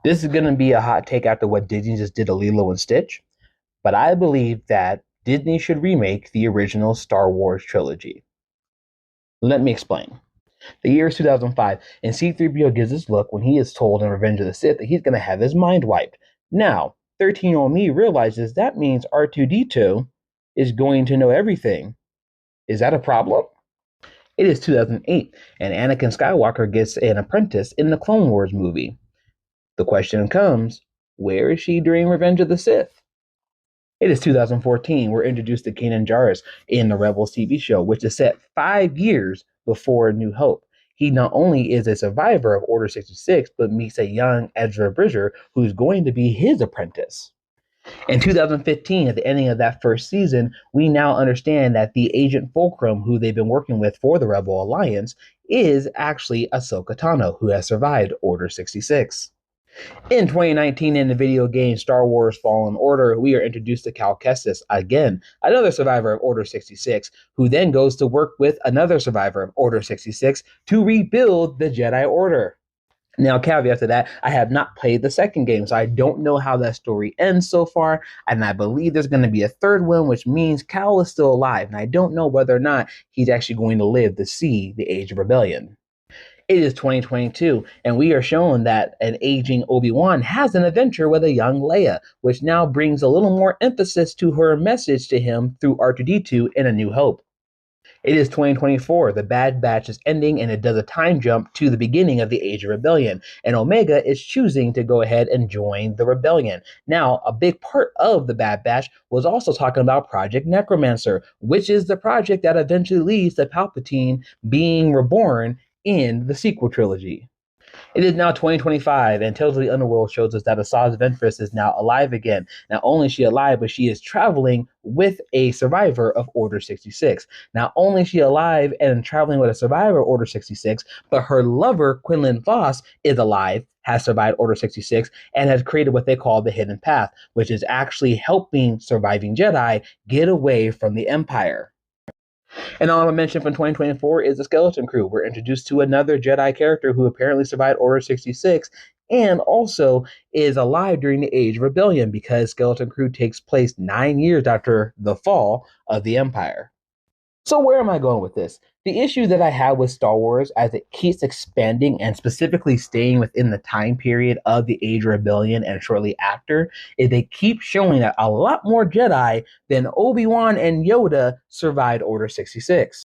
This is going to be a hot take after what Disney just did to Lilo and Stitch, but I believe that Disney should remake the original Star Wars trilogy. Let me explain. The year is 2005, and C-3PO gives this look when he is told in Revenge of the Sith that he's going to have his mind wiped. Now, 13-year-old me realizes that means R2-D2 is going to know everything. Is that a problem? It is 2008, and Anakin Skywalker gets an apprentice in the Clone Wars movie. The question comes, where is she during Revenge of the Sith? It is 2014. We're introduced to Kanan Jarrus in the Rebels TV show, which is set 5 years before New Hope. He not only is a survivor of Order 66, but meets a young Ezra Bridger who's going to be his apprentice. In 2015, at the ending of that first season, we now understand that the Agent Fulcrum, who they've been working with for the Rebel Alliance, is actually Ahsoka Tano, who has survived Order 66. In 2019, in the video game Star Wars Fallen Order, we are introduced to Cal Kestis, again, another survivor of Order 66, who then goes to work with another survivor of Order 66 to rebuild the Jedi Order. Now, caveat to that, I have not played the second game, so I don't know how that story ends so far, and I believe there's going to be a third one, which means Cal is still alive, and I don't know whether or not he's actually going to live to see the Age of Rebellion. It is 2022, and we are shown that an aging Obi-Wan has an adventure with a young Leia, which now brings a little more emphasis to her message to him through R2-D2 in A New Hope. It is 2024, the Bad Batch is ending, and it does a time jump to the beginning of the Age of Rebellion, and Omega is choosing to go ahead and join the rebellion. Now, a big part of the Bad Batch was also talking about Project Necromancer, which is the project that eventually leads to Palpatine being reborn in the sequel trilogy. It is now 2025, and Tales of the Underworld shows us that Asajj Ventress is now alive again. Not only is she alive, but she is traveling with a survivor of Order 66. Not only is she alive and traveling with a survivor of Order 66, but her lover, Quinlan Voss, is alive, has survived Order 66, and has created what they call the Hidden Path, which is actually helping surviving Jedi get away from the Empire. And all I mention from 2024 is the Skeleton Crew. We're introduced to another Jedi character who apparently survived Order 66 and also is alive during the Age of Rebellion because Skeleton Crew takes place 9 years after the fall of the Empire. So where am I going with this? The issue that I have with Star Wars as it keeps expanding and specifically staying within the time period of the Age of Rebellion and shortly after is they keep showing that a lot more Jedi than Obi-Wan and Yoda survived Order 66.